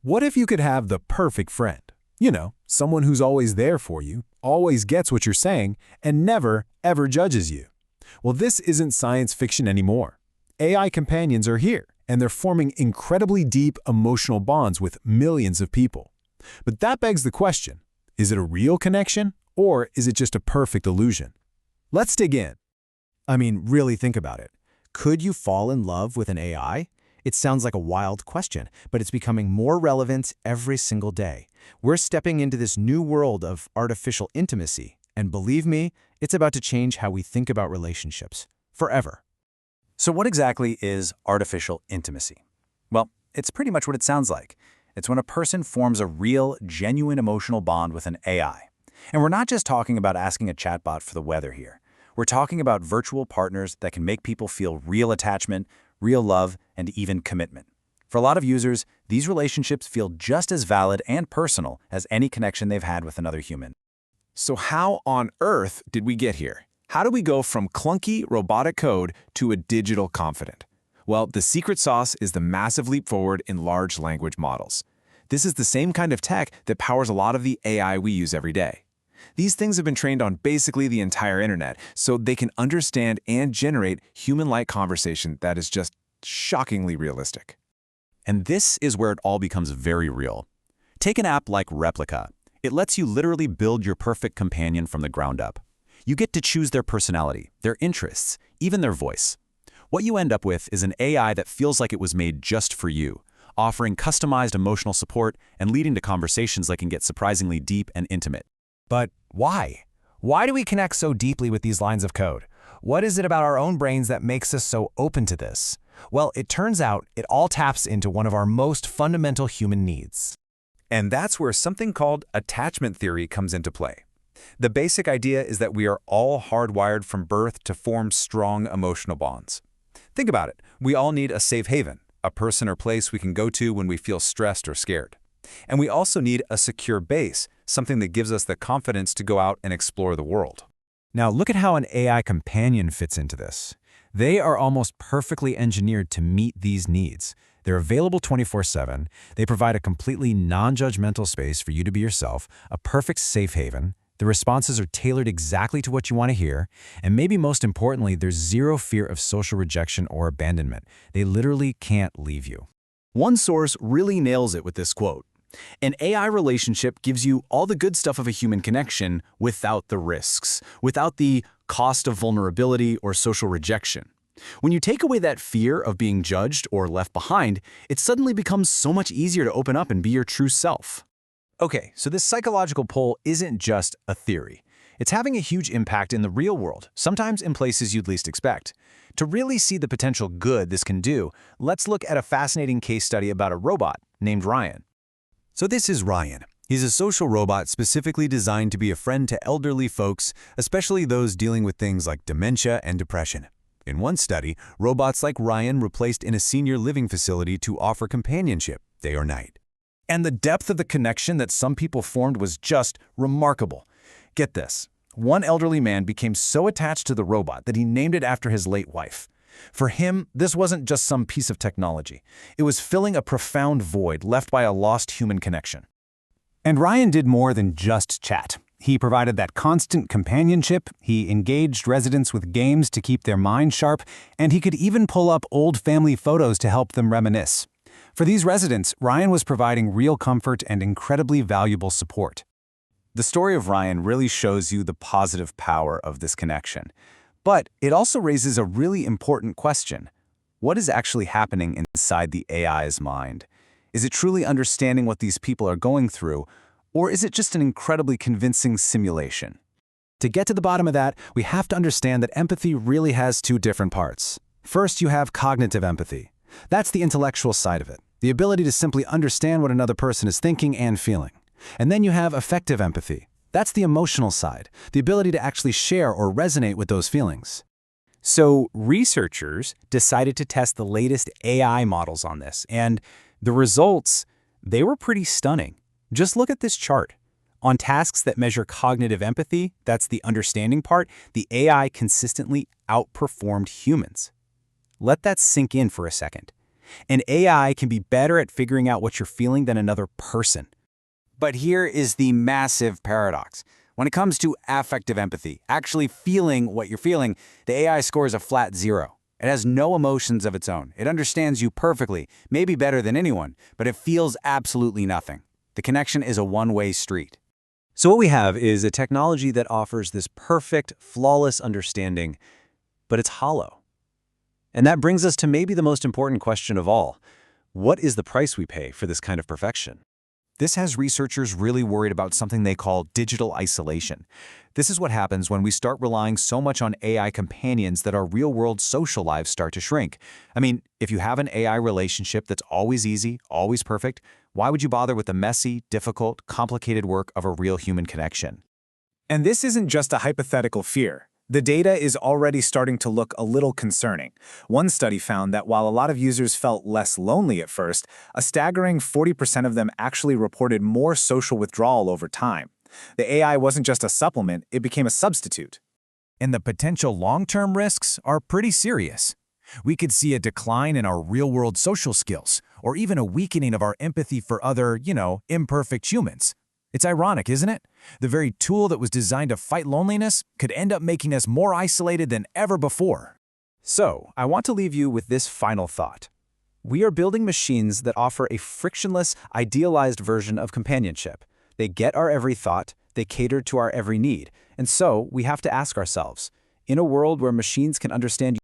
What if you could have the perfect friend? Someone who's always there for you, always gets what you're saying, and never, ever judges you. Well, this isn't science fiction anymore. AI companions are here, and they're forming incredibly deep emotional bonds with millions of people. But that begs the question, is it a real connection, or is it just a perfect illusion? Let's dig in. I mean, really think about it. Could you fall in love with an AI? It sounds like a wild question, but it's becoming more relevant every single day. We're stepping into this new world of artificial intimacy, and believe me, it's about to change how we think about relationships. Forever. So what exactly is artificial intimacy? Well, it's pretty much what it sounds like. It's when a person forms a real, genuine emotional bond with an AI. And we're not just talking about asking a chatbot for the weather here. We're talking about virtual partners that can make people feel real attachment, real love, and even commitment. For a lot of users, these relationships feel just as valid and personal as any connection they've had with another human. So how on earth did we get here? How do we go from clunky robotic code to a digital confidant? Well, the secret sauce is the massive leap forward in large language models. This is the same kind of tech that powers a lot of the AI we use every day. These things have been trained on basically the entire internet, so they can understand and generate human-like conversation that is just shockingly realistic. And this is where it all becomes very real. Take an app like Replica. It lets you literally build your perfect companion from the ground up. You get to choose their personality, their interests, even their voice. What you end up with is an AI that feels like it was made just for you, offering customized emotional support and leading to conversations that can get surprisingly deep and intimate. But why? Why do we connect so deeply with these lines of code? What is it about our own brains that makes us so open to this? Well, it turns out it all taps into one of our most fundamental human needs. And that's where something called attachment theory comes into play. The basic idea is that we are all hardwired from birth to form strong emotional bonds. Think about it. We all need a safe haven, a person or place we can go to when we feel stressed or scared. And we also need a secure base, something that gives us the confidence to go out and explore the world. Now look at how an AI companion fits into this. They are almost perfectly engineered to meet these needs. They're available 24/7. They provide a completely non-judgmental space for you to be yourself, a perfect safe haven. The responses are tailored exactly to what you want to hear. And maybe most importantly, there's zero fear of social rejection or abandonment. They literally can't leave you. One source really nails it with this quote. An AI relationship gives you all the good stuff of a human connection without the risks, without the cost of vulnerability or social rejection. When you take away that fear of being judged or left behind, it suddenly becomes so much easier to open up and be your true self. Okay, so this psychological pull isn't just a theory. It's having a huge impact in the real world, sometimes in places you'd least expect. To really see the potential good this can do, let's look at a fascinating case study about a robot named Ryan. So this is Ryan. He's a social robot specifically designed to be a friend to elderly folks, especially those dealing with things like dementia and depression. In one study, robots like Ryan were placed in a senior living facility to offer companionship day or night. And the depth of the connection that some people formed was just remarkable. Get this, one elderly man became so attached to the robot that he named it after his late wife. For him, this wasn't just some piece of technology. It was filling a profound void left by a lost human connection. And Ryan did more than just chat. He provided that constant companionship, he engaged residents with games to keep their minds sharp, and he could even pull up old family photos to help them reminisce. For these residents, Ryan was providing real comfort and incredibly valuable support. The story of Ryan really shows you the positive power of this connection. But it also raises a really important question. What is actually happening inside the AI's mind? Is it truly understanding what these people are going through, or is it just an incredibly convincing simulation? To get to the bottom of that, we have to understand that empathy really has two different parts. First, you have cognitive empathy. That's the intellectual side of it, the ability to simply understand what another person is thinking and feeling. And then you have affective empathy. That's the emotional side, the ability to actually share or resonate with those feelings. So researchers decided to test the latest AI models on this, and the results, they were pretty stunning. Just look at this chart. On tasks that measure cognitive empathy, that's the understanding part, the AI consistently outperformed humans. Let that sink in for a second. An AI can be better at figuring out what you're feeling than another person. But here is the massive paradox. When it comes to affective empathy, actually feeling what you're feeling, the AI scores a flat 0. It has no emotions of its own. It understands you perfectly, maybe better than anyone, but it feels absolutely nothing. The connection is a one-way street. So what we have is a technology that offers this perfect, flawless understanding, but it's hollow. And that brings us to maybe the most important question of all. What is the price we pay for this kind of perfection? This has researchers really worried about something they call digital isolation. This is what happens when we start relying so much on AI companions that our real-world social lives start to shrink. I mean, if you have an AI relationship that's always easy, always perfect, why would you bother with the messy, difficult, complicated work of a real human connection? And this isn't just a hypothetical fear. The data is already starting to look a little concerning. One study found that while a lot of users felt less lonely at first, a staggering 40% of them actually reported more social withdrawal over time. The AI wasn't just a supplement, it became a substitute. And the potential long-term risks are pretty serious. We could see a decline in our real-world social skills, or even a weakening of our empathy for other, imperfect humans. It's ironic, isn't it? The very tool that was designed to fight loneliness could end up making us more isolated than ever before. So, I want to leave you with this final thought. We are building machines that offer a frictionless, idealized version of companionship. They get our every thought, they cater to our every need, and so we have to ask ourselves, in a world where machines can understand